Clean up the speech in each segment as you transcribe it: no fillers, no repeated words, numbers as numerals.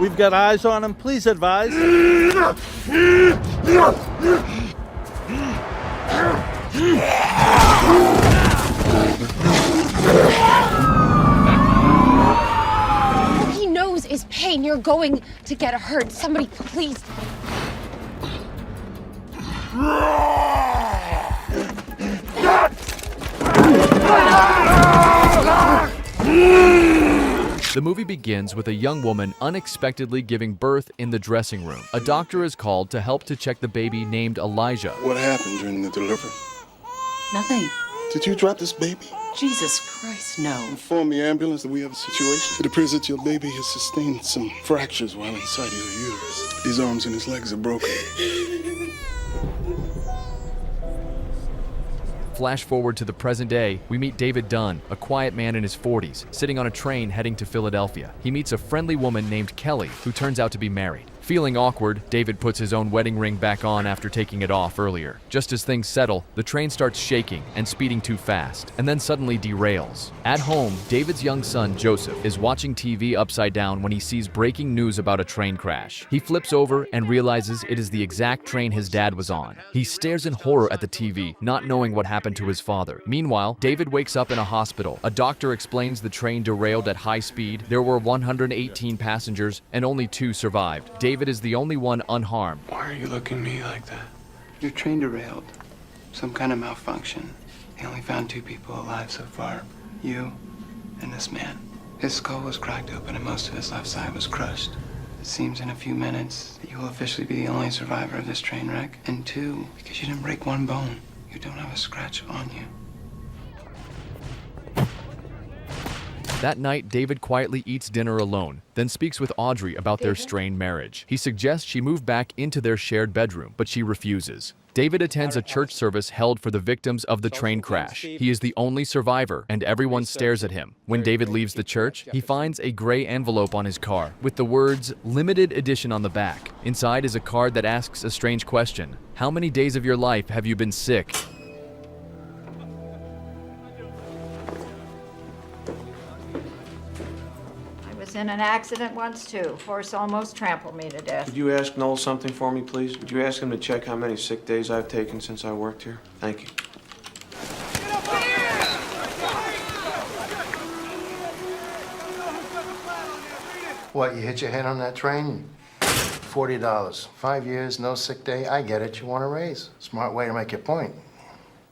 We've got eyes on him. Please advise. He knows it's pain. You're going to get hurt. Somebody, please. The movie begins with a young woman unexpectedly giving birth in the dressing room. A doctor is called to help to check the baby named Elijah. What happened during the delivery? Nothing. Did you drop this baby? Jesus Christ, no. Inform the ambulance that we have a situation. It appears that your baby has sustained some fractures while inside your uterus. His arms and his legs are broken. Flash forward to the present day, we meet David Dunn, a quiet man in his 40s, sitting on a train heading to Philadelphia. He meets a friendly woman named Kelly, who turns out to be married. Feeling awkward, David puts his own wedding ring back on after taking it off earlier. Just as things settle, the train starts shaking and speeding too fast, and then suddenly derails. At home, David's young son, Joseph, is watching TV upside down when he sees breaking news about a train crash. He flips over and realizes it is the exact train his dad was on. He stares in horror at the TV, not knowing what happened to his father. Meanwhile, David wakes up in a hospital. A doctor explains the train derailed at high speed. There were 118 passengers, and only 2 survived. David is the only one unharmed. Why are you looking at me like that? Your train derailed. Some kind of malfunction. They only found 2 people alive so far. You and this man. His skull was cracked open and most of his left side was crushed. It seems in a few minutes that you will officially be the only survivor of this train wreck. And 2, because you didn't break one bone, you don't have a scratch on you. That night, David quietly eats dinner alone, then speaks with Audrey about their strained marriage. He suggests she move back into their shared bedroom, but she refuses. David attends a church service held for the victims of the train crash. He is the only survivor, and everyone stares at him. When David leaves the church, he finds a gray envelope on his car with the words "Limited Edition" on the back. Inside is a card that asks a strange question. How many days of your life have you been sick? In an accident once too. Horse almost trampled me to death. Could you ask Noel something for me, please? Would you ask him to check how many sick days I've taken since I worked here? Thank you. What, you hit your head on that train? $40. 5 years, no sick day. I get it. You want a raise. Smart way to make your point.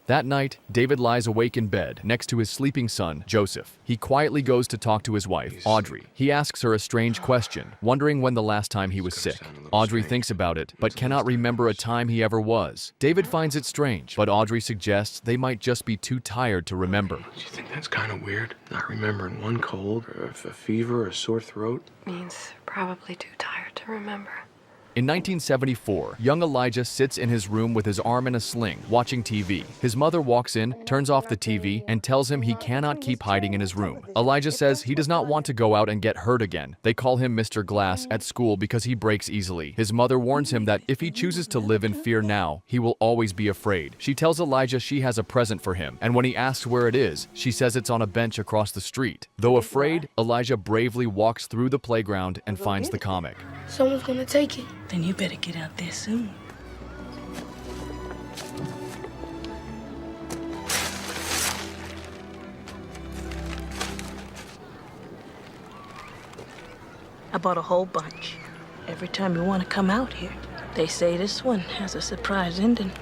That night, David lies awake in bed next to his sleeping son, Joseph. He quietly goes to talk to his wife, Audrey. He asks her a strange question, wondering when the last time he was sick. Audrey thinks about it, but cannot remember a time he ever was. David finds it strange, but Audrey suggests they might just be too tired to remember. Do you think that's kind of weird? Not remembering one cold, or a fever, or a sore throat? Means probably too tired to remember. In 1974, young Elijah sits in his room with his arm in a sling, watching TV. His mother walks in, turns off the TV, and tells him he cannot keep hiding in his room. Elijah says he does not want to go out and get hurt again. They call him Mr. Glass at school because he breaks easily. His mother warns him that if he chooses to live in fear now, he will always be afraid. She tells Elijah she has a present for him, and when he asks where it is, she says it's on a bench across the street. Though afraid, Elijah bravely walks through the playground and finds the comic. Someone's gonna take it. Then you better get out there soon. I bought a whole bunch. Every time you want to come out here, they say this one has a surprise ending.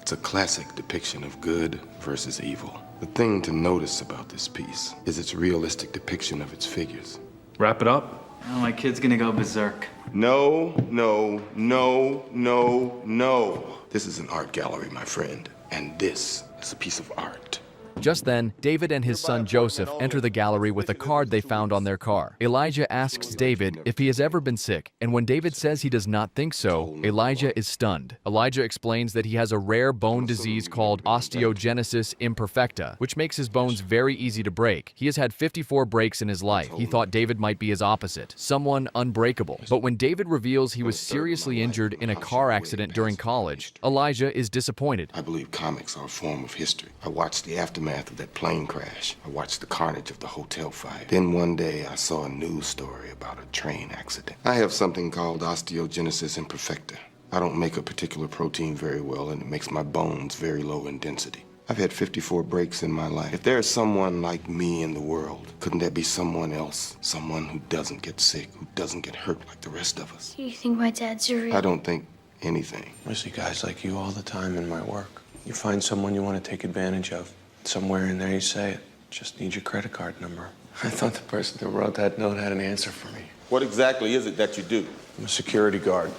It's a classic depiction of good versus evil. The thing to notice about this piece is its realistic depiction of its figures. Wrap it up? Oh, my kid's gonna go berserk. No, no, no, no, no. This is an art gallery, my friend, and this is a piece of art. Just then, David and his son Joseph enter the gallery with a card they found on their car. Elijah asks David if he has ever been sick, and when David says he does not think so, Elijah is stunned. Elijah explains that he has a rare bone disease called osteogenesis imperfecta, which makes his bones very easy to break. He has had 54 breaks in his life. He thought David might be his opposite, someone unbreakable. But when David reveals he was seriously injured in a car accident during college, Elijah is disappointed. I believe comics are a form of history. I watched the aftermath aftermath of that plane crash. I watched the carnage of the hotel fire. Then one day I saw a news story about a train accident. I have something called osteogenesis imperfecta. I don't make a particular protein very well, and it makes my bones very low in density. I've had 54 breaks in my life. If there is someone like me in the world, couldn't there be someone else? Someone who doesn't get sick, who doesn't get hurt like the rest of us? Do you think my dad's real? I don't think anything. I see guys like you all the time in my work. You find someone you want to take advantage of. Somewhere in there you say it. Just need your credit card number. I thought the person that wrote that note had an answer for me. What exactly is it that you do? I'm a security guard.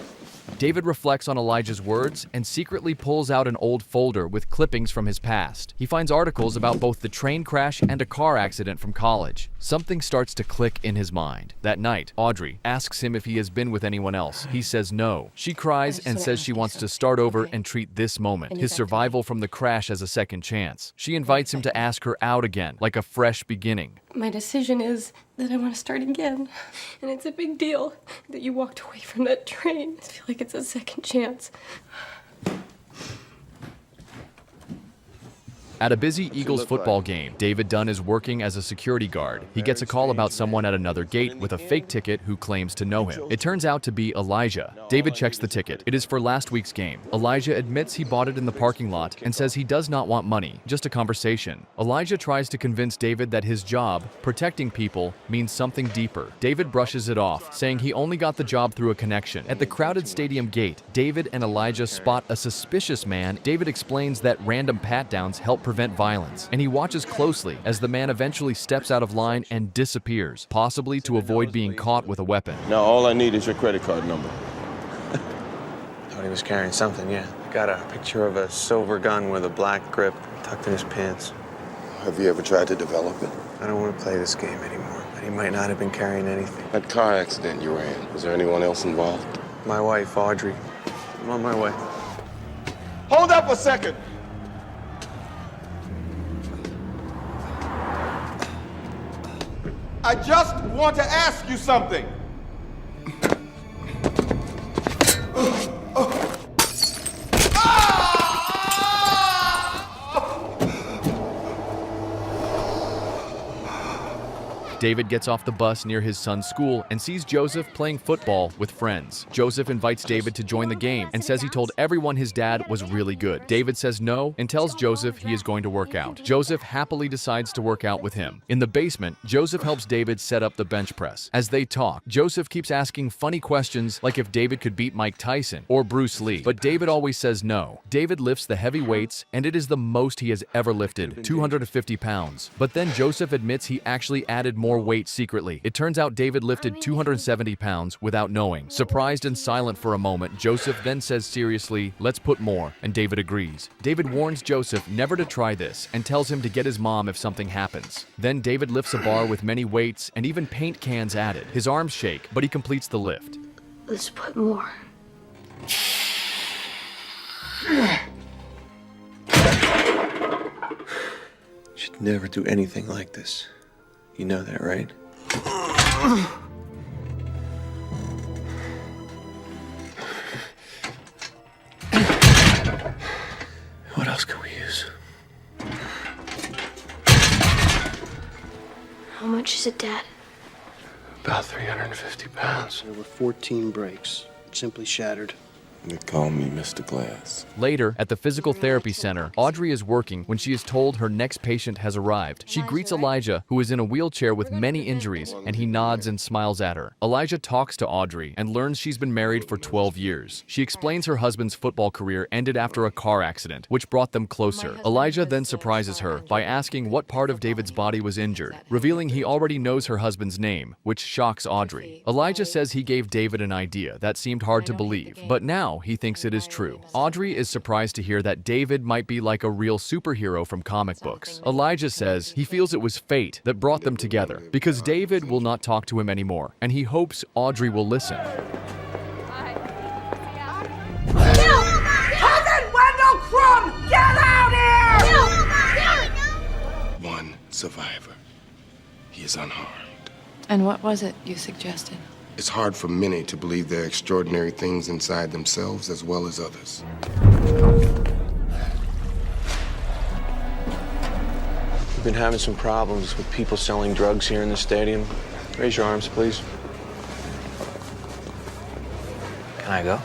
David reflects on Elijah's words and secretly pulls out an old folder with clippings from his past. He finds articles about both the train crash and a car accident from college. Something starts to click in his mind. That night, Audrey asks him if he has been with anyone else. He says no. She cries and says she wants to start over and treat this moment, his survival from the crash, as a second chance. She invites him to ask her out again, like a fresh beginning. My decision is that I want to start again. And it's a big deal that you walked away from that train. I feel like it's a second chance. At a busy Eagles football game, David Dunn is working as a security guard. He gets a call about someone at another gate with a fake ticket who claims to know him. It turns out to be Elijah. David checks the ticket. It is for last week's game. Elijah admits he bought it in the parking lot and says he does not want money, just a conversation. Elijah tries to convince David that his job, protecting people, means something deeper. David brushes it off, saying he only got the job through a connection. At the crowded stadium gate, David and Elijah spot a suspicious man. David explains that random pat-downs help prevent violence, and he watches closely as the man eventually steps out of line and disappears, possibly to avoid being caught with a weapon. Now all I need is your credit card number. Thought he was carrying something, yeah. Got a picture of a silver gun with a black grip tucked in his pants. Have you ever tried to develop it? I don't want to play this game anymore, but he might not have been carrying anything. That car accident you were in, was there anyone else involved? My wife, Audrey. I'm on my way. Hold up a second! I just want to ask you something. David gets off the bus near his son's school and sees Joseph playing football with friends. Joseph invites David to join the game and says he told everyone his dad was really good. David says no and tells Joseph he is going to work out. Joseph happily decides to work out with him. In the basement, Joseph helps David set up the bench press. As they talk, Joseph keeps asking funny questions like if David could beat Mike Tyson or Bruce Lee, but David always says no. David lifts the heavy weights, and it is the most he has ever lifted, 250 pounds. But then Joseph admits he actually added more weight secretly. It turns out David lifted 270 pounds without knowing. Surprised and silent for a moment, Joseph then says seriously, "Let's put more," and David agrees. David warns Joseph never to try this and tells him to get his mom if something happens. Then David lifts a bar with many weights and even paint cans added. His arms shake, but he completes the lift. Let's put more. Should never do anything like this. You know that, right? What else can we use? How much is it, Dad? About 350 pounds. There were 14 breaks. It simply shattered. They call me Mr. Glass. Later, at the physical therapy center, Audrey is working when she is told her next patient has arrived. She greets Elijah, who is in a wheelchair with many injuries, and he nods and smiles at her. Elijah talks to Audrey and learns she's been married for 12 years. She explains her husband's football career ended after a car accident, which brought them closer. Elijah then surprises her by asking what part of David's body was injured, revealing he already knows her husband's name, which shocks Audrey. Elijah says he gave David an idea that seemed hard to believe, but now he thinks it is true. Audrey is surprised to hear that David might be like a real superhero from comic books. Elijah says he feels it was fate that brought them together because David will not talk to him anymore, and he hopes Audrey will listen. One survivor. He is unharmed. And what was it you suggested? It's hard for many to believe there are extraordinary things inside themselves as well as others. Been having some problems with people selling drugs here in the stadium. Raise your arms, please. Can I go?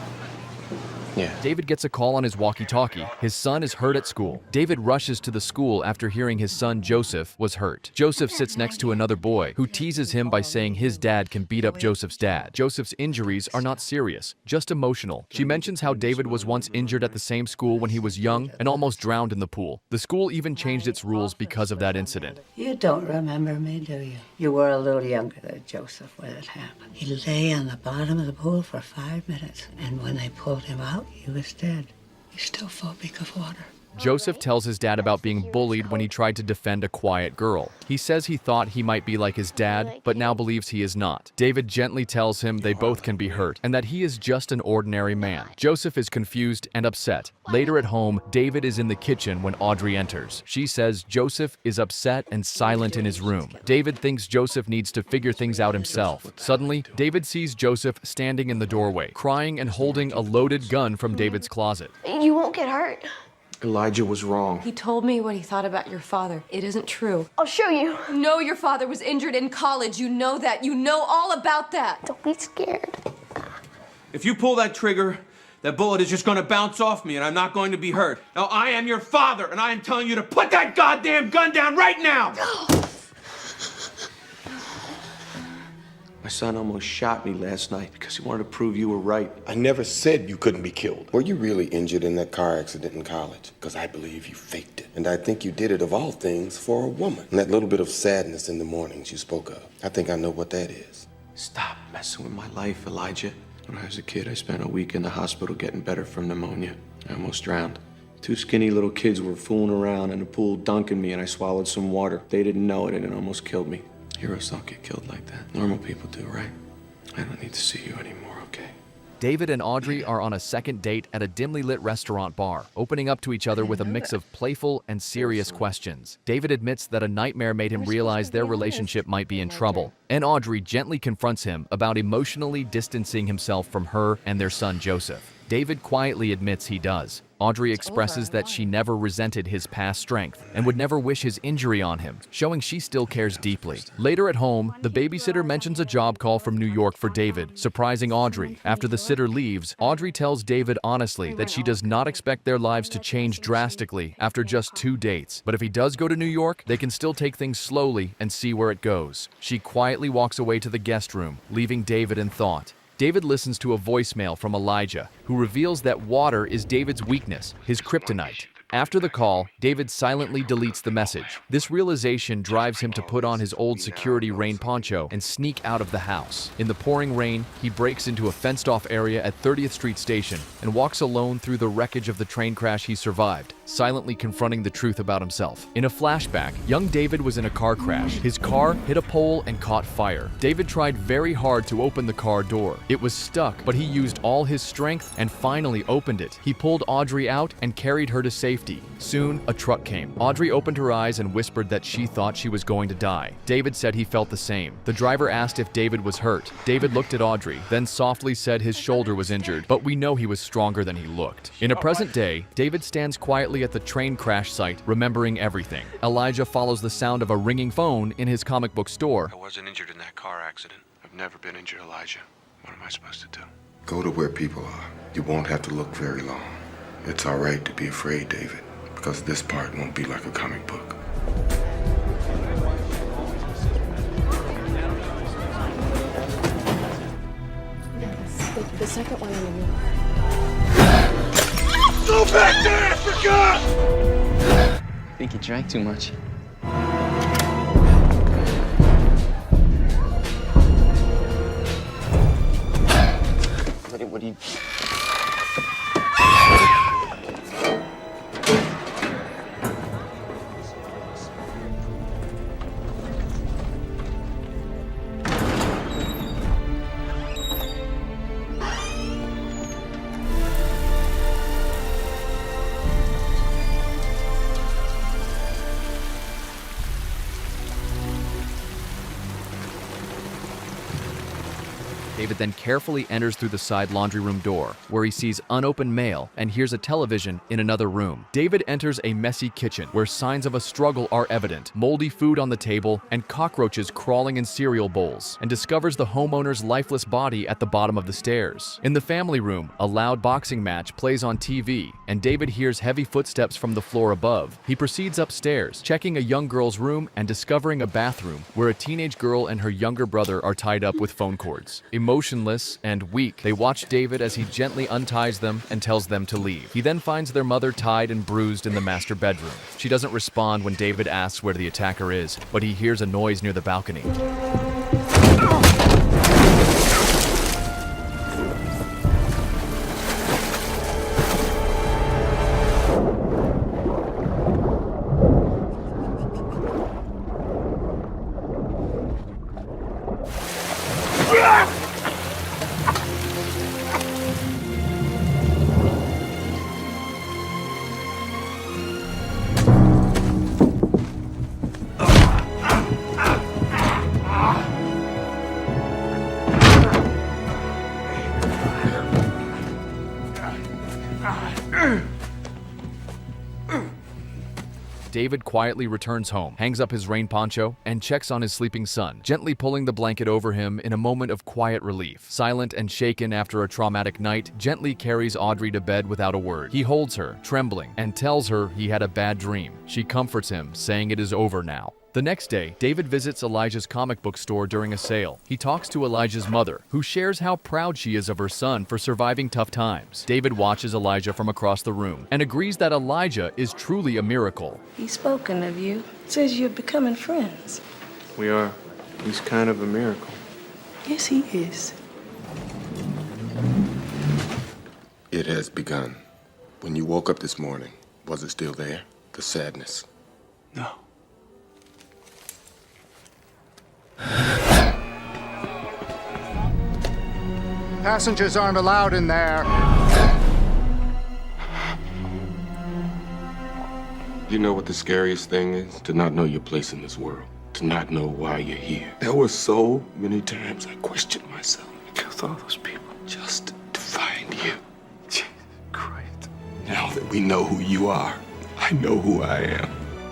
Yeah. David gets a call on his walkie-talkie. His son is hurt at school. David rushes to the school after hearing his son Joseph was hurt. Joseph sits next to another boy who teases him by saying his dad can beat up Joseph's dad. Joseph's injuries are not serious, just emotional. She mentions how David was once injured at the same school when he was young and almost drowned in the pool. The school even changed its rules because of that incident. You don't remember me, do you? You were a little younger than Joseph when it happened. He lay on the bottom of the pool for 5 minutes, and when they pulled him out, he was dead. He's still phobic of water. Joseph tells his dad about being bullied when he tried to defend a quiet girl. He says he thought he might be like his dad, but now believes he is not. David gently tells him they both can be hurt, and that he is just an ordinary man. Joseph is confused and upset. Later at home, David is in the kitchen when Audrey enters. She says Joseph is upset and silent in his room. David thinks Joseph needs to figure things out himself. Suddenly, David sees Joseph standing in the doorway, crying and holding a loaded gun from David's closet. You won't get hurt. Elijah was wrong. He told me what he thought about your father. It isn't true. I'll show you. You know your father was injured in college. You know that. You know all about that. Don't be scared. If you pull that trigger, that bullet is just going to bounce off me and I'm not going to be hurt. Now, I am your father and I am telling you to put that goddamn gun down right now! My son almost shot me last night because he wanted to prove you were right. I never said you couldn't be killed. Were you really injured in that car accident in college? Because I believe you faked it. And I think you did it, of all things, for a woman. And that little bit of sadness in the mornings you spoke of, I think I know what that is. Stop messing with my life, Elijah. When I was a kid, I spent a week in the hospital getting better from pneumonia. I almost drowned. 2 skinny little kids were fooling around in the pool, dunking me, and I swallowed some water. They didn't know it, and it almost killed me. Heroes don't get killed like that. Normal people do, right? I don't need to see you anymore, okay? David and Audrey are on a second date at a dimly lit restaurant bar, opening up to each other with a mix of playful and serious questions. David admits that a nightmare made him realize their relationship might be in trouble, and Audrey gently confronts him about emotionally distancing himself from her and their son Joseph. David quietly admits he does. Audrey expresses that she never resented his past strength and would never wish his injury on him, showing she still cares deeply. Later at home, the babysitter mentions a job call from New York for David, surprising Audrey. After the sitter leaves, Audrey tells David honestly that she does not expect their lives to change drastically after just 2 dates. But if he does go to New York, they can still take things slowly and see where it goes. She quietly walks away to the guest room, leaving David in thought. David listens to a voicemail from Elijah, who reveals that water is David's weakness, his kryptonite. After the call, David silently deletes the message. This realization drives him to put on his old security rain poncho and sneak out of the house. In the pouring rain, he breaks into a fenced-off area at 30th Street Station and walks alone through the wreckage of the train crash he survived, silently confronting the truth about himself. In a flashback, young David was in a car crash. His car hit a pole and caught fire. David tried very hard to open the car door. It was stuck, but he used all his strength and finally opened it. He pulled Audrey out and carried her to safety. Soon, a truck came. Audrey opened her eyes and whispered that she thought she was going to die. David said he felt the same. The driver asked if David was hurt. David looked at Audrey, then softly said his shoulder was injured, but we know he was stronger than he looked. In a present day, David stands quietly at the train crash site, remembering everything. Elijah follows the sound of a ringing phone in his comic book store. I wasn't injured in that car accident. I've never been injured, Elijah. What am I supposed to do? Go to where people are. You won't have to look very long. It's all right to be afraid, David, because this part won't be like a comic book. The second one on the wall. Go back to Africa! I think you drank too much. What do you... David then carefully enters through the side laundry room door, where he sees unopened mail and hears a television in another room. David enters a messy kitchen where signs of a struggle are evident, moldy food on the table and cockroaches crawling in cereal bowls, and discovers the homeowner's lifeless body at the bottom of the stairs. In the family room, a loud boxing match plays on TV, and David hears heavy footsteps from the floor above. He proceeds upstairs, checking a young girl's room and discovering a bathroom where a teenage girl and her younger brother are tied up with phone cords. Emotionless and weak, they watch David as he gently unties them and tells them to leave. He then finds their mother tied and bruised in the master bedroom. She doesn't respond when David asks where the attacker is, but he hears a noise near the balcony. David quietly returns home, hangs up his rain poncho, and checks on his sleeping son, gently pulling the blanket over him in a moment of quiet relief. Silent and shaken after a traumatic night, gently carries Audrey to bed without a word. He holds her, trembling, and tells her he had a bad dream. She comforts him, saying it is over now. The next day, David visits Elijah's comic book store during a sale. He talks to Elijah's mother, who shares how proud she is of her son for surviving tough times. David watches Elijah from across the room and agrees that Elijah is truly a miracle. He's spoken of you. Says you're becoming friends. We are. He's kind of a miracle. Yes, he is. It has begun. When you woke up this morning, was it still there? The sadness? No. Passengers aren't allowed in there. You know what the scariest thing is? To not know your place in this world. To not know why you're here. There were so many times I questioned myself. I killed all those people. Just to find you. Jesus Christ. Now that we know who you are, I know who I am.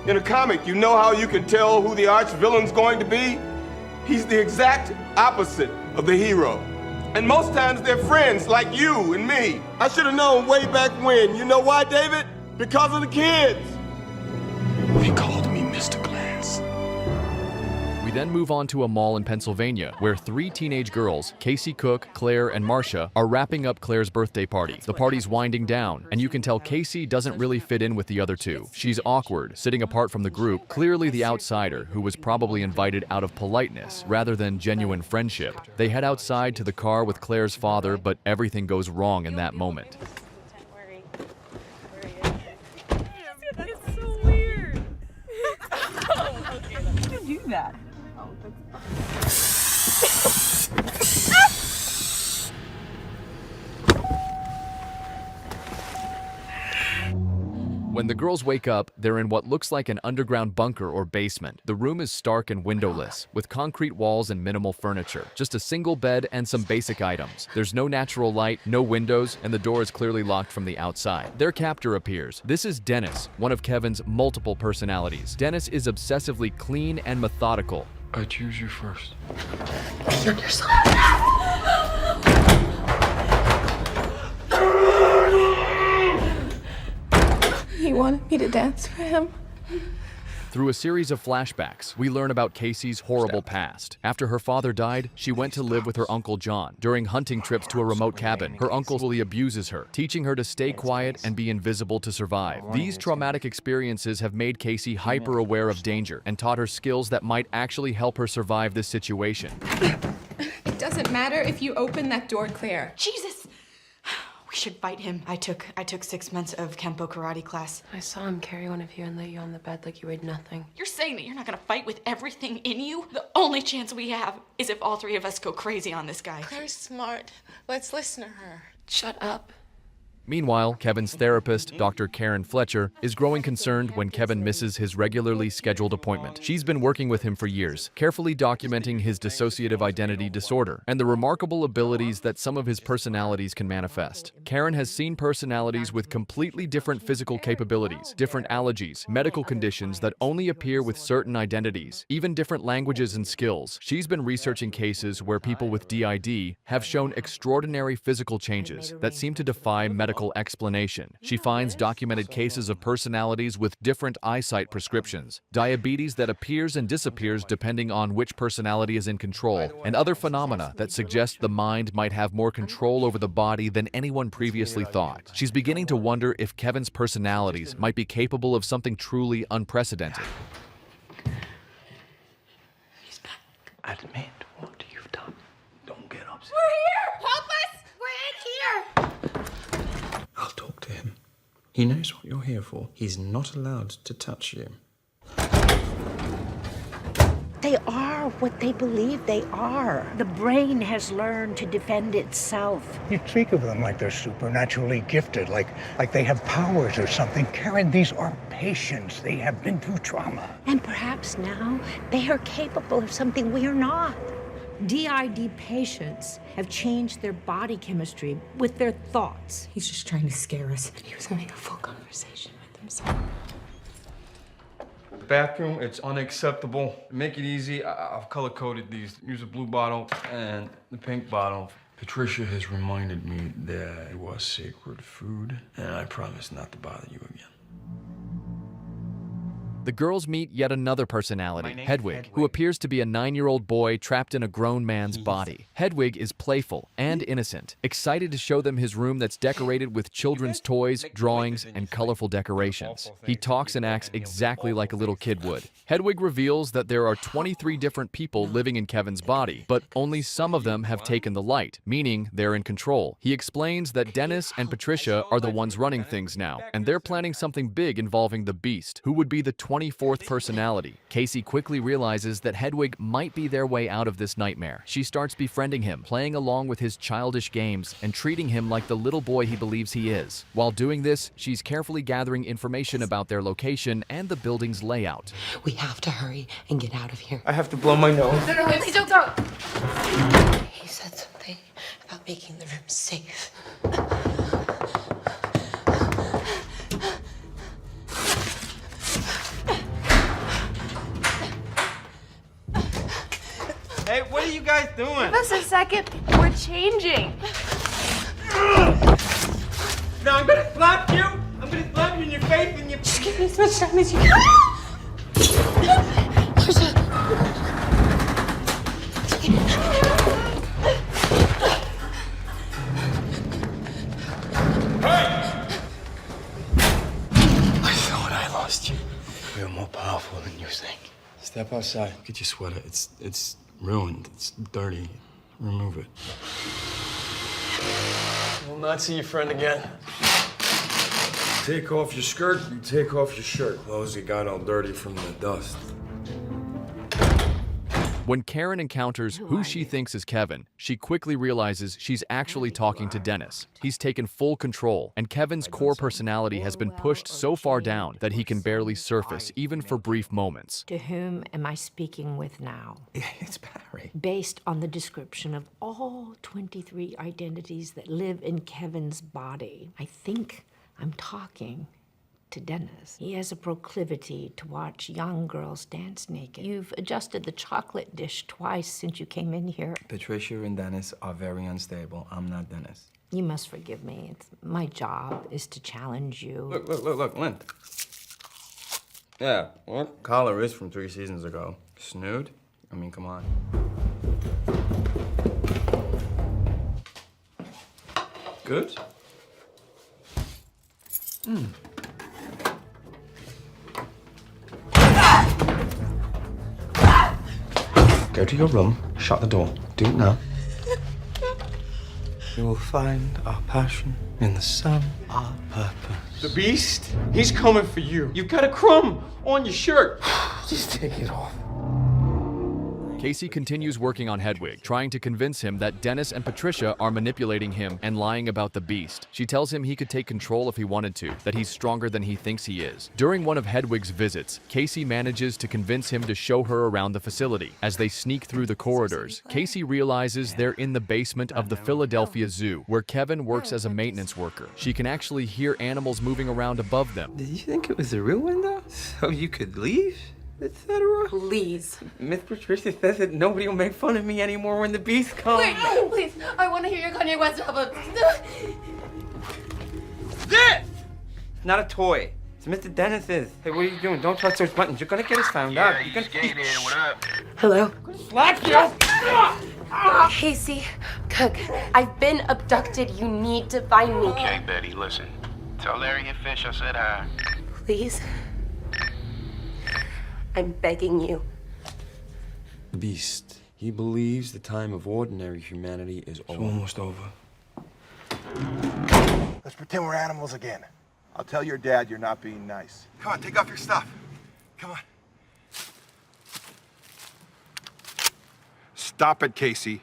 In a comic, you know how you can tell who the arch villain's going to be? He's the exact opposite of the hero. And most times they're friends like you and me. I should have known way back when. You know why, David? Because of the kids. They called me Mr. Glass. We then move on to a mall in Pennsylvania, where 3 teenage girls, Casey Cook, Claire, and Marcia, are wrapping up Claire's birthday party. The party's winding down, and you can tell Casey doesn't really fit in with the other two. She's awkward, sitting apart from the group, clearly the outsider, who was probably invited out of politeness rather than genuine friendship. They head outside to the car with Claire's father, but everything goes wrong in that moment. It's so weird. You do that. When the girls wake up, they're in what looks like an underground bunker or basement. The room is stark and windowless, with concrete walls and minimal furniture. Just a single bed and some basic items. There's no natural light, no windows, and the door is clearly locked from the outside. Their captor appears. This is Dennis, one of Kevin's multiple personalities. Dennis is obsessively clean and methodical. I choose you first. Kill yourself. He wanted me to dance for him. Through a series of flashbacks, we learn about Casey's horrible past. After her father died, she went to live with her Uncle John. During hunting trips to a remote cabin, her uncle fully abuses her, teaching her to stay quiet and be invisible to survive. These traumatic experiences have made Casey hyper-aware of danger and taught her skills that might actually help her survive this situation. It doesn't matter if you open that door, Claire. Jesus! We should fight him. I took 6 months of Kempo karate class. I saw him carry one of you and lay you on the bed like you weighed nothing. You're saying that you're not gonna fight with everything in you? The only chance we have is if all 3 of us go crazy on this guy. Claire's smart. Let's listen to her. Shut up. Meanwhile, Kevin's therapist, Dr. Karen Fletcher, is growing concerned when Kevin misses his regularly scheduled appointment. She's been working with him for years, carefully documenting his dissociative identity disorder and the remarkable abilities that some of his personalities can manifest. Karen has seen personalities with completely different physical capabilities, different allergies, medical conditions that only appear with certain identities, even different languages and skills. She's been researching cases where people with DID have shown extraordinary physical changes that seem to defy medical explanation. She finds documented cases of personalities with different eyesight prescriptions, diabetes that appears and disappears depending on which personality is in control, and other phenomena that suggest the mind might have more control over the body than anyone previously thought. She's beginning to wonder if Kevin's personalities might be capable of something truly unprecedented. He's back. Admit what you've done. Don't get upset. We're here! Help us! We're in here! I'll talk to him. He knows what you're here for. He's not allowed to touch you. They are what they believe they are. The brain has learned to defend itself. You speak of them like they're supernaturally gifted, like they have powers or something. Karen, these are patients. They have been through trauma. And perhaps now they are capable of something we are not. DID patients have changed their body chemistry with their thoughts. He's just trying to scare us. He was having a full conversation with himself. Bathroom, it's unacceptable. Make it easy. I've color-coded these. Use a blue bottle and the pink bottle. Patricia has reminded me that it was sacred food, and I promise not to bother you again. The girls meet yet another personality, Hedwig, who appears to be a 9-year-old boy trapped in a grown man's body. Hedwig is playful and innocent, excited to show them his room that's decorated with children's toys, drawings, and colorful decorations. He talks and acts exactly like a little kid would. Hedwig reveals that there are 23 different people living in Kevin's body, but only some of them have taken the light, meaning they're in control. He explains that Dennis and Patricia are the ones running things now, and they're planning something big involving the Beast, who would be the 24th personality. Casey quickly realizes that Hedwig might be their way out of this nightmare. She starts befriending him, playing along with his childish games, and treating him like the little boy he believes he is. While doing this, she's carefully gathering information about their location and the building's layout. We have to hurry and get out of here. I have to blow my nose. No, please don't throw it. He said something about making the room safe. Hey, what are you guys doing? Give us a second. We're changing. Now I'm gonna slap you. I'm gonna slap you in your face and your... Just give me as much time as you can. I thought I lost you. We're more powerful than you think. Step outside. Look at your sweater. It's ruined. It's dirty. Remove it. We'll not see your friend again. Take off your skirt, you take off your shirt. Clothes you got all dirty from the dust. When Karen encounters who she thinks is Kevin, she quickly realizes she's actually talking to Dennis. He's taken full control, and Kevin's core personality has been pushed so far down that he can barely surface, even for brief moments. To whom am I speaking with now? It's Barry. Based on the description of all 23 identities that live in Kevin's body, I think I'm talking to Dennis. He has a proclivity to watch young girls dance naked. You've adjusted the chocolate dish twice since you came in here. Patricia and Dennis are very unstable. I'm not Dennis. You must forgive me. My job is to challenge you. Look, Lint. Yeah, what? Collar is from 3 seasons ago. Snood? I mean, come on. Good? Go to your room, shut the door. Do it now. You will find our passion in the sun, our purpose. The Beast? He's coming for you. You've got a crumb on your shirt. Just take it off. Casey continues working on Hedwig, trying to convince him that Dennis and Patricia are manipulating him and lying about the beast. She tells him he could take control if he wanted to, that he's stronger than he thinks he is. During one of Hedwig's visits, Casey manages to convince him to show her around the facility. As they sneak through the corridors, Casey realizes they're in the basement of the Philadelphia Zoo, where Kevin works as a maintenance worker. She can actually hear animals moving around above them. Did you think it was a real window? So you could leave? Etc. Please. Miss Patricia says that nobody will make fun of me anymore when the beast comes. Wait, please. I want to hear your Kanye West album. This! It's not a toy. It's Mr. Dennis's. Hey, what are you doing? Don't touch those buttons. You're gonna get us found out. You're gonna skated. What up? Hello? slap you! Casey, Cook, I've been abducted. You need to find me. Okay, Betty, listen. Tell Larry and Fish I said hi. Please. I'm begging you. The beast. He believes the time of ordinary humanity is over. Almost over. Let's pretend we're animals again. I'll tell your dad you're not being nice. Come on, take off your stuff. Come on. Stop it, Casey.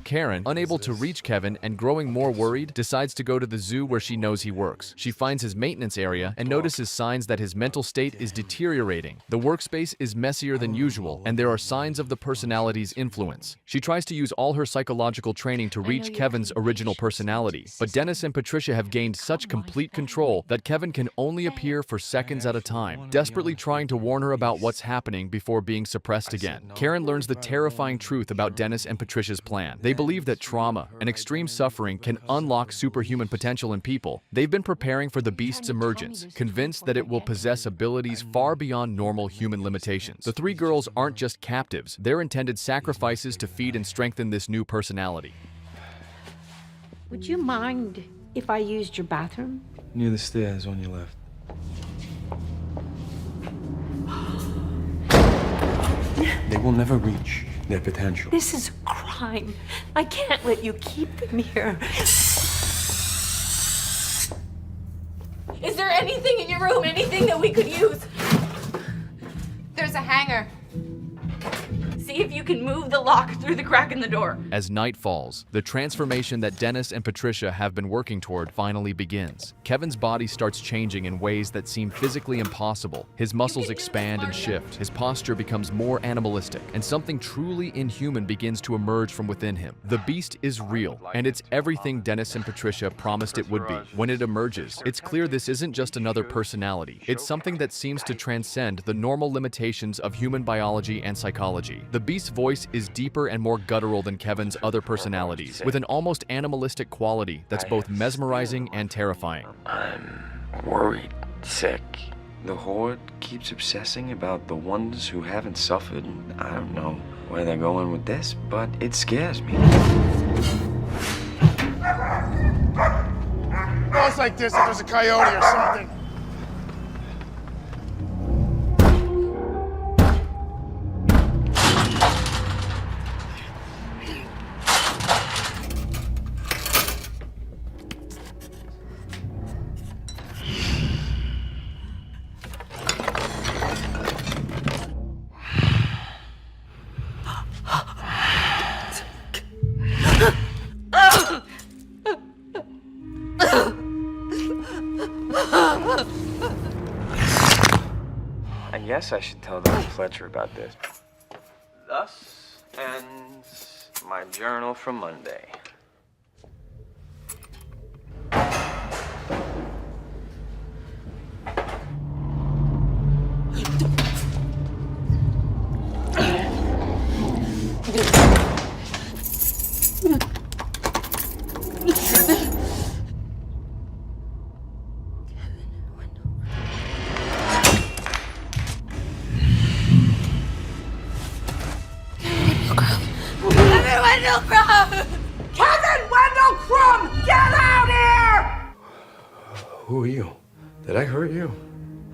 Karen, unable to reach Kevin and growing more worried, decides to go to the zoo where she knows he works. She finds his maintenance area and notices signs that his mental state is deteriorating. The workspace is messier than usual, and there are signs of the personality's influence. She tries to use all her psychological training to reach Kevin's original personality, but Dennis and Patricia have gained such complete control that Kevin can only appear for seconds at a time, desperately trying to warn her about what's happening before being suppressed again. Karen learns the terrifying truth about Dennis and Patricia's plan. They believe that trauma and extreme suffering can unlock superhuman potential in people. They've been preparing for the beast's emergence, convinced that it will possess abilities far beyond normal human limitations. The three girls aren't just captives, they're intended sacrifices to feed and strengthen this new personality. Would you mind if I used your bathroom? Near the stairs on your left. They will never reach their potential. This is a crime. I can't let you keep them here. Is there anything in your room, anything that we could use? There's a hanger. See if you can move the lock through the crack in the door. As night falls, the transformation that Dennis and Patricia have been working toward finally begins. Kevin's body starts changing in ways that seem physically impossible. His muscles expand and shift, his posture becomes more animalistic, and something truly inhuman begins to emerge from within him. The beast is real, and it's everything Dennis and Patricia promised it would be. When it emerges, it's clear this isn't just another personality. It's something that seems to transcend the normal limitations of human biology and psychology. The beast's voice is deeper and more guttural than Kevin's other personalities, with an almost animalistic quality that's both mesmerizing and terrifying. I'm worried, sick. The Horde keeps obsessing about the ones who haven't suffered. I don't know where they're going with this, but it scares me. Goes like this if there's a coyote or something. I guess I should tell Dr. Fletcher about this. Thus ends my journal from Monday. Kevin Wendell Crumb, get out here! Who are you? Did I hurt you?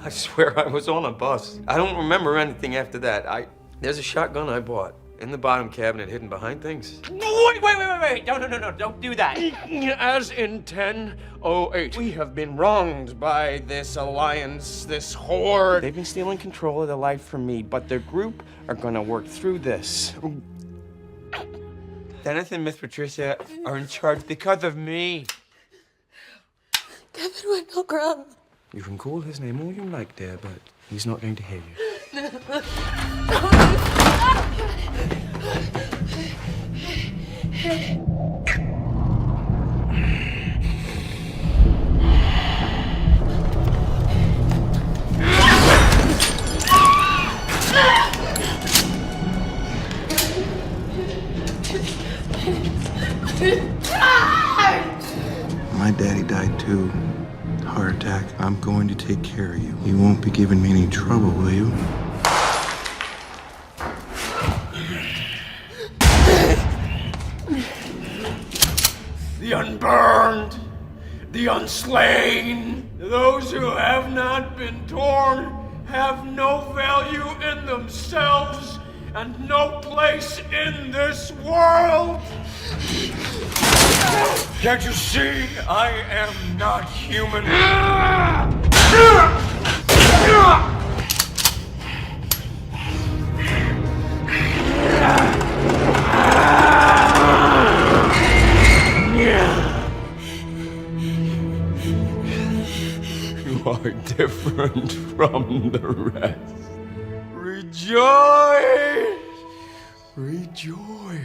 I swear I was on a bus. I don't remember anything after that. There's a shotgun I bought. In the bottom cabinet, hidden behind things. Wait! No, don't do that. As in 1008. We have been wronged by this alliance, this horde. They've been stealing control of the life from me, but their group are gonna work through this. Dennis and Miss Patricia are in charge because of me. Kevin Wendell Crumb. You can call his name all you like, dear, but he's not going to hear you. My daddy died too. Heart attack. I'm going to take care of you. You won't be giving me any trouble, will you? The unburned, the unslain, those who have not been torn have no value in themselves and no place in this world. Can't you see I am not human? You are different from the rest. Rejoice! Rejoice.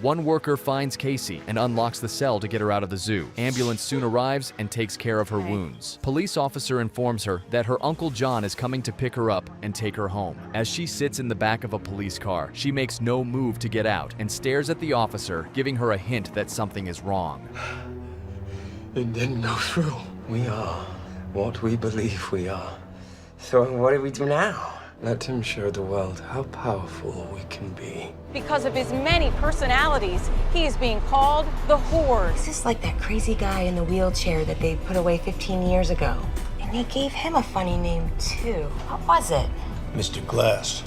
One worker finds Casey and unlocks the cell to get her out of the zoo. Ambulance soon arrives and takes care of her wounds. Police officer informs her that her Uncle John is coming to pick her up and take her home. As she sits in the back of a police car, she makes no move to get out and stares at the officer, giving her a hint that something is wrong. It didn't go through. We are what we believe we are. So what do we do now? Let him show the world how powerful we can be. Because of his many personalities, he is being called the Horde. This is like that crazy guy in the wheelchair that they put away 15 years ago. And they gave him a funny name, too. What was it? Mr. Glass.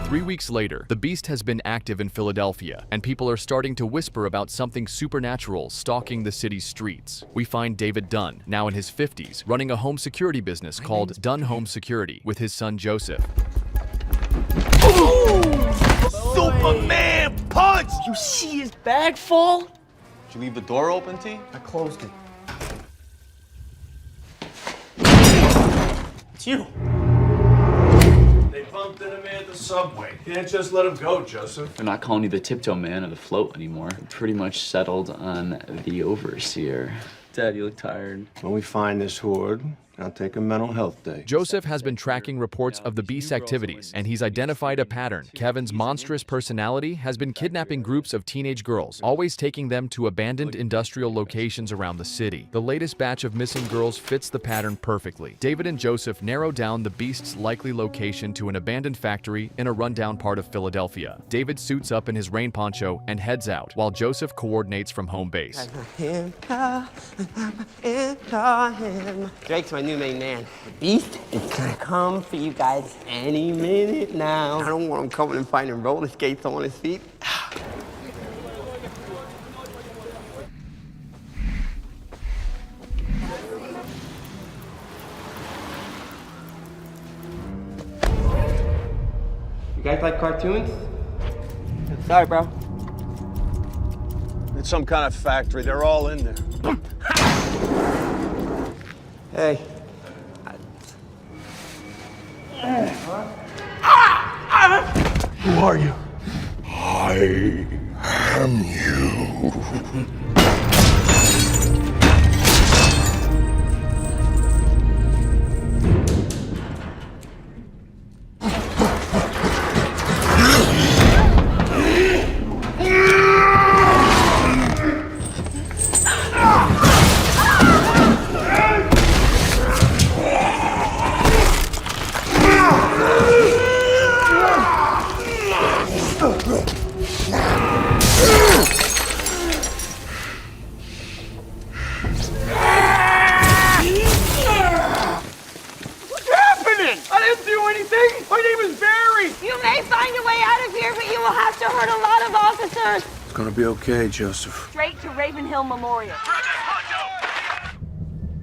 3 weeks later, the Beast has been active in Philadelphia, and people are starting to whisper about something supernatural stalking the city's streets. We find David Dunn, now in his 50s, running a home security business called Dunn Home Security with his son Joseph. Superman punch! You see his bag fall? Did you leave the door open, T? I closed it. It's you. They bumped into me at the subway. Can't just let him go, Joseph. They're not calling you the tiptoe man or the float anymore. They're pretty much settled on the overseer. Dad, you look tired. When we find this horde, I'll take a mental health day. Joseph has been tracking reports of the Beast's activities, and he's identified a pattern. Kevin's monstrous personality has been kidnapping groups of teenage girls, always taking them to abandoned industrial locations around the city. The latest batch of missing girls fits the pattern perfectly. David and Joseph narrow down the Beast's likely location to an abandoned factory in a rundown part of Philadelphia. David suits up in his rain poncho and heads out, while Joseph coordinates from home base. Drake's my new main man. The Beast is gonna come for you guys any minute now. I don't want him coming and finding roller skates on his feet. You guys like cartoons? Sorry, bro. It's some kind of factory. They're all in there. Hey. Who are you? I am you. son? It's gonna be okay, Joseph. Straight to Ravenhill Memorial.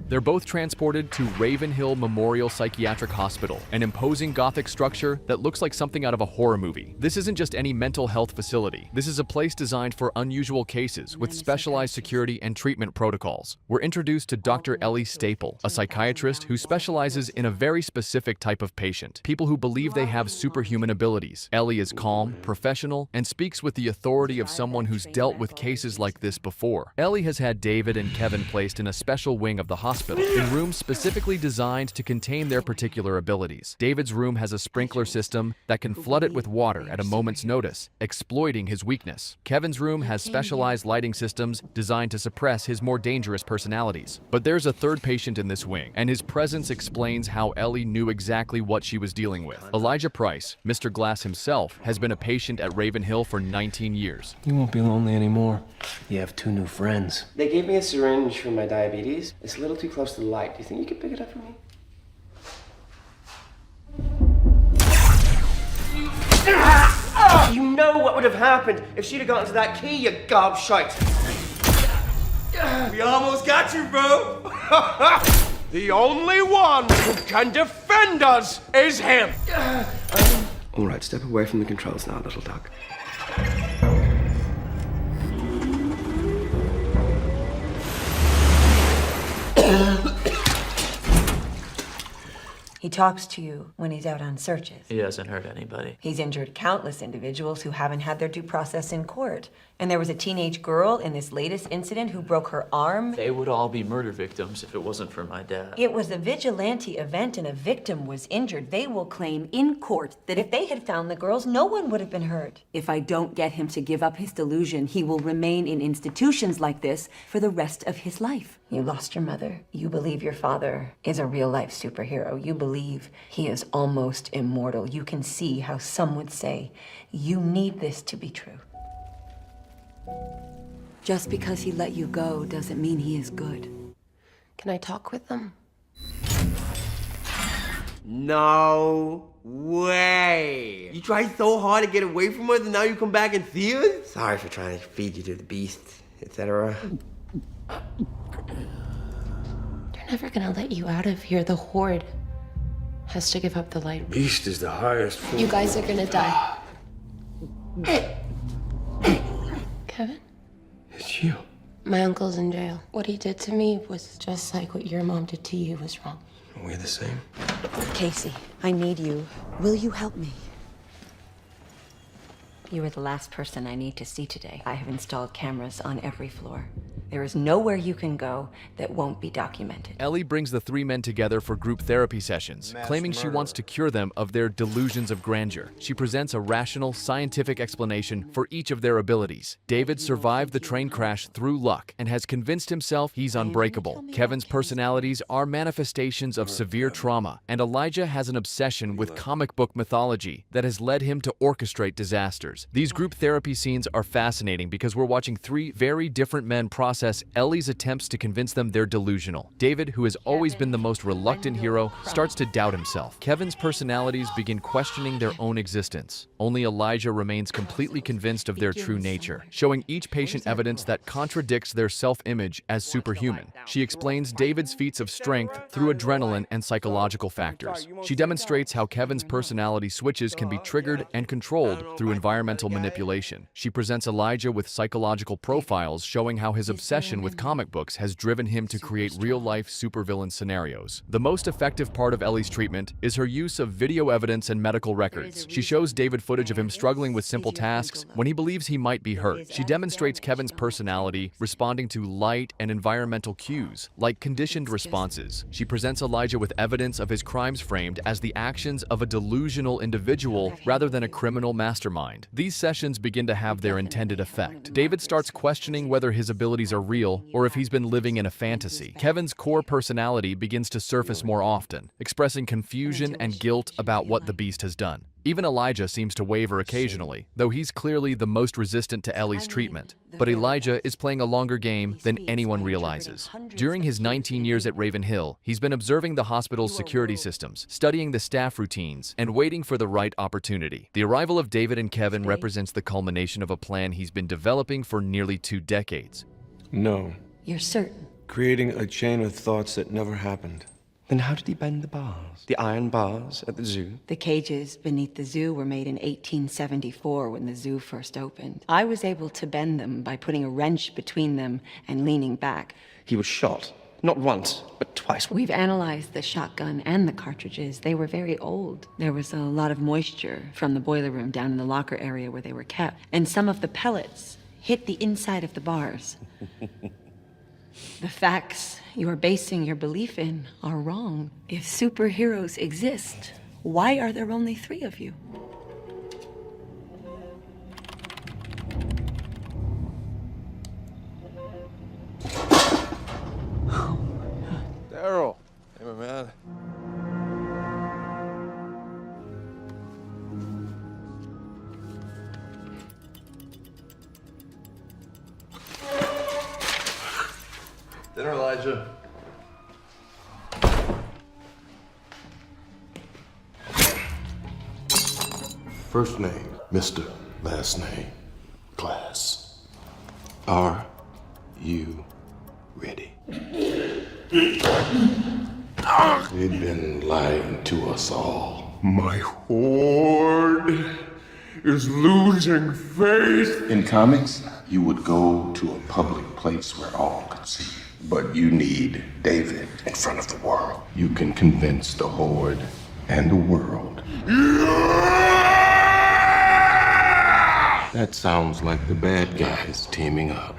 They're both transported to Ravenhill Memorial Psychiatric Hospital, an imposing Gothic structure that looks like something out of a horror movie. This isn't just any mental health facility. This is a place designed for unusual cases with specialized security and treatment protocols. We're introduced to Dr. Ellie Staple, a psychiatrist who specializes in a very specific type of patient, people who believe they have superhuman abilities. Ellie is calm, professional, and speaks with the authority of someone who's dealt with cases like this before. Ellie has had David and Kevin placed in a special wing of the hospital, in rooms specifically designed to contain their particular abilities. David's room has a sprinkler system that can flood it with water at a moment's notice, exploiting his weakness. Kevin's room has specialized lighting systems designed to suppress his more dangerous personalities. But there's a third patient in this wing, and his presence explains how Ellie knew exactly what she was dealing with. Elijah Price, Mr. Glass himself, has been a patient at Ravenhill for 19 years. You won't be lonely anymore. You have 2 new friends. They gave me a syringe for my diabetes. It's a little too close to the light. Do you think you could pick it up for me? You know what would have happened if she'd have gotten to that key, you gobshite. We almost got you, bro. The only one who can defend us is him. All right, step away from the controls now, little duck. He talks to you when he's out on searches. He hasn't hurt anybody. He's injured countless individuals who haven't had their due process in court. And there was a teenage girl in this latest incident who broke her arm. They would all be murder victims if it wasn't for my dad. It was a vigilante event and a victim was injured. They will claim in court that if they had found the girls, no one would have been hurt. If I don't get him to give up his delusion, he will remain in institutions like this for the rest of his life. You lost your mother. You believe your father is a real-life superhero. You believe he is almost immortal. You can see how some would say, you need this to be true. Just because he let you go doesn't mean he is good. Can I talk with them? No way. You tried so hard to get away from us and now you come back and see us? Sorry for trying to feed you to the beast, etc. They're never gonna let you out of here. The Horde has to give up the light. Beast is the highest form. You guys are gonna die. Kevin? It's you. My uncle's in jail. What he did to me was just like what your mom did to you was wrong. We're the same. Casey, I need you. Will you help me? You are the last person I need to see today. I have installed cameras on every floor. There is nowhere you can go that won't be documented. Ellie brings the 3 men together for group therapy sessions, claiming she wants to cure them of their delusions of grandeur. She presents a rational, scientific explanation for each of their abilities. David survived the train crash through luck and has convinced himself he's unbreakable. Kevin's personalities are manifestations of severe trauma, and Elijah has an obsession with comic book mythology that has led him to orchestrate disasters. These group therapy scenes are fascinating because we're watching 3 very different men process Ellie's attempts to convince them they're delusional. David, who has always been the most reluctant hero, starts to doubt himself. Kevin's personalities begin questioning their own existence. Only Elijah remains completely convinced of their true nature, showing each patient evidence that contradicts their self-image as superhuman. She explains David's feats of strength through adrenaline and psychological factors. She demonstrates how Kevin's personality switches can be triggered and controlled through environmental manipulation. She presents Elijah with psychological profiles showing how his obsession with comic books has driven him to create real-life supervillain scenarios. The most effective part of Ellie's treatment is her use of video evidence and medical records. She shows David footage of him struggling with simple tasks when he believes he might be hurt. She demonstrates Kevin's personality responding to light and environmental cues, like conditioned responses. She presents Elijah with evidence of his crimes framed as the actions of a delusional individual rather than a criminal mastermind. These sessions begin to have their intended effect. David starts questioning whether his abilities are real or if he's been living in a fantasy. Kevin's core personality begins to surface more often, expressing confusion and guilt about what the beast has done. Even Elijah seems to waver occasionally, though he's clearly the most resistant to Ellie's treatment. But Elijah is playing a longer game than anyone realizes. During his 19 years at Raven Hill, he's been observing the hospital's security systems, studying the staff routines, and waiting for the right opportunity. The arrival of David and Kevin represents the culmination of a plan he's been developing for nearly 2 decades. No. You're certain? Creating a chain of thoughts that never happened. Then how did he bend the bars? The iron bars at the zoo? The cages beneath the zoo were made in 1874 when the zoo first opened. I was able to bend them by putting a wrench between them and leaning back. He was shot. Not once, but twice. We've analyzed the shotgun and the cartridges. They were very old. There was a lot of moisture from the boiler room down in the locker area where they were kept. And some of the pellets hit the inside of the bars. The facts you are basing your belief in are wrong. If superheroes exist, why are there only 3 of you? Daryl. Hey, my man. Dinner, Elijah. First name, Mr. Last name, class. Are you ready? They've been lying to us all. My horde is losing faith. In comics, you would go to a public place where all could see you. But you need David in front of the world. You can convince the horde and the world. That sounds like the bad guys teaming up.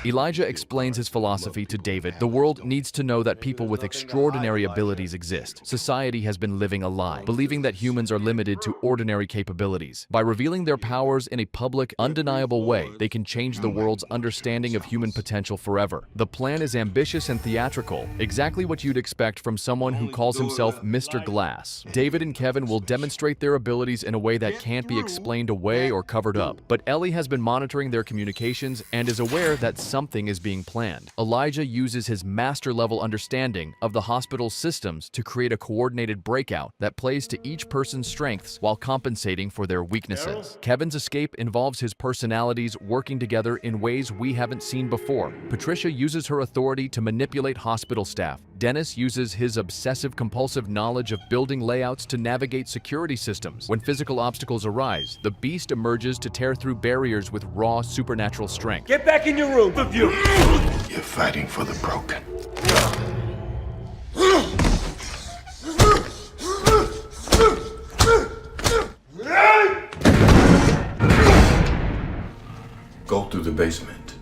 Elijah explains his philosophy to David. The world needs to know that people with extraordinary abilities exist. Society has been living a lie, believing that humans are limited to ordinary capabilities. By revealing their powers in a public, undeniable way, they can change the world's understanding of human potential forever. The plan is ambitious and theatrical, exactly what you'd expect from someone who calls himself Mr. Glass. David and Kevin will demonstrate their abilities in a way that can't be explained away or covered up. But Ellie has been monitoring their communications and is aware that something is being planned. Elijah uses his master-level understanding of the hospital's systems to create a coordinated breakout that plays to each person's strengths while compensating for their weaknesses. Kevin's escape involves his personalities working together in ways we haven't seen before. Patricia uses her authority to manipulate hospital staff. Dennis uses his obsessive-compulsive knowledge of building layouts to navigate security systems. When physical obstacles arise, the Beast emerges to tear through barriers with raw supernatural strength. Get back in your room, the view. You're fighting for the broken. Go through the basement.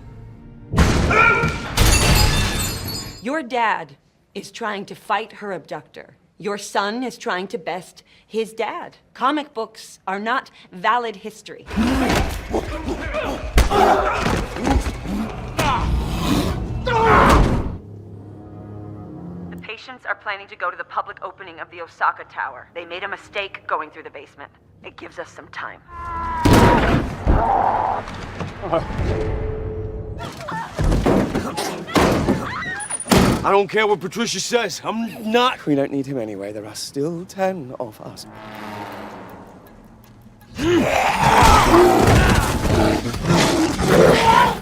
Your dad is trying to fight her abductor. Your son is trying to best his dad. Comic books are not valid history. The patients are planning to go to the public opening of the Osaka Tower. They made a mistake going through the basement. It gives us some time. I don't care what Patricia says. I'm not. We don't need him anyway. There are still 10 of us.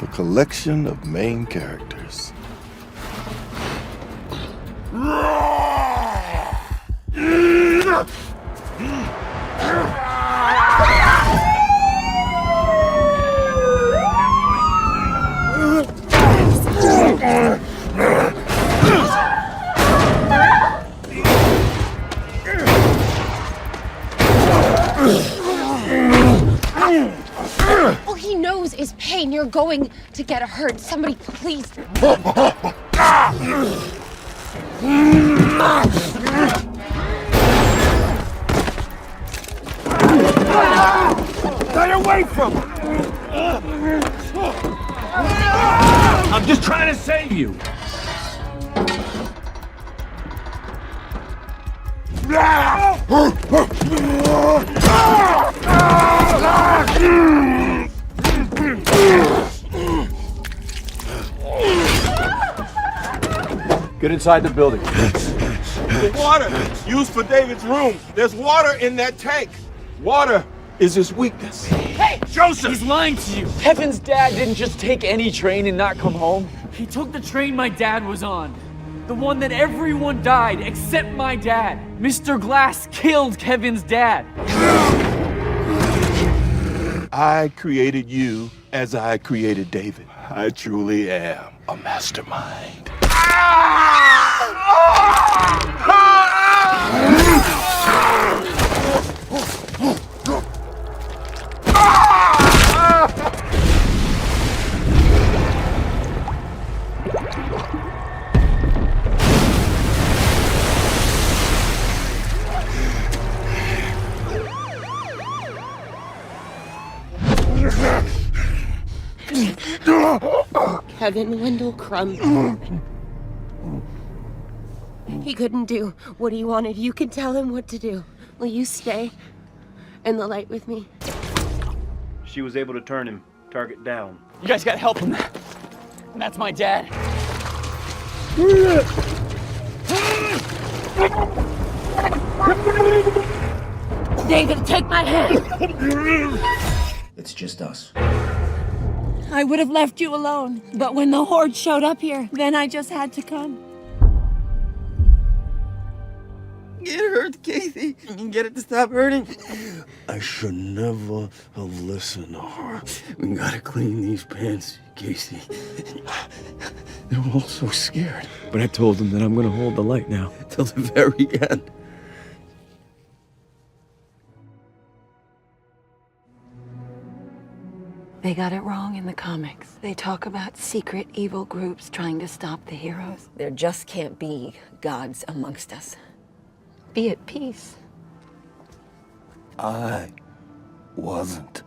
A collection of main characters. All he knows is pain. You're going to get hurt. Somebody, please. Stay away from him! I'm just trying to save you. Get inside the building. The water used for David's room. There's water in that tank. Water is his weakness. Hey, Joseph! He's lying to you. Kevin's dad didn't just take any train and not come home. He took the train my dad was on. The one that everyone died except my dad. Mr. Glass killed Kevin's dad. I created you as I created David. I truly am a mastermind. Kevin Wendell Crumb. He couldn't do what he wanted. You can tell him what to do. Will you stay in the light with me? She was able to turn him, target down. You guys gotta help him. That's my dad. David, take my hand. It's just us. I would have left you alone, but when the horde showed up here, then I just had to come. It hurts, Casey. You can get it to stop hurting. I should never have listened to her. We gotta clean these pants, Casey. They're all so scared. But I told them that I'm gonna hold the light now till the very end. They got it wrong in the comics. They talk about secret evil groups trying to stop the heroes. There just can't be gods amongst us. Be at peace. I wasn't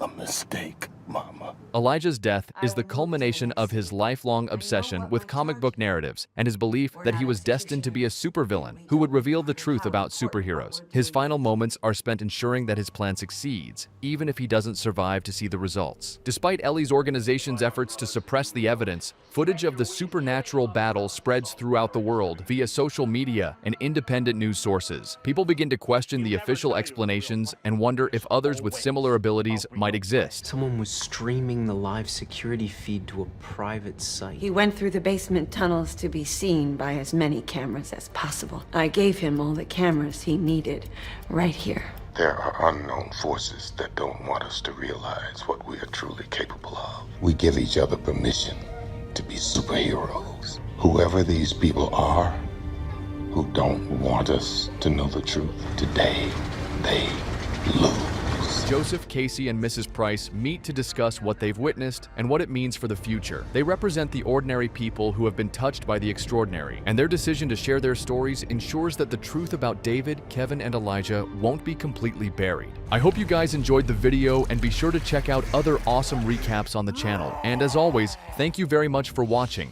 a mistake, Mama. Elijah's death is the culmination of his lifelong obsession with comic book narratives and his belief that he was destined to be a supervillain who would reveal the truth about superheroes. His final moments are spent ensuring that his plan succeeds, even if he doesn't survive to see the results. Despite Ellie's organization's efforts to suppress the evidence, footage of the supernatural battle spreads throughout the world via social media and independent news sources. People begin to question the official explanations and wonder if others with similar abilities might exist. Someone was streaming the live security feed to a private site. He went through the basement tunnels to be seen by as many cameras as possible. I gave him all the cameras he needed right here. There are unknown forces that don't want us to realize what we are truly capable of. We give each other permission to be superheroes. Whoever these people are who don't want us to know the truth, today they lose. Joseph, Casey, and Mrs. Price meet to discuss what they've witnessed and what it means for the future. They represent the ordinary people who have been touched by the extraordinary, and their decision to share their stories ensures that the truth about David, Kevin, and Elijah won't be completely buried. I hope you guys enjoyed the video, and be sure to check out other awesome recaps on the channel. And as always, thank you very much for watching.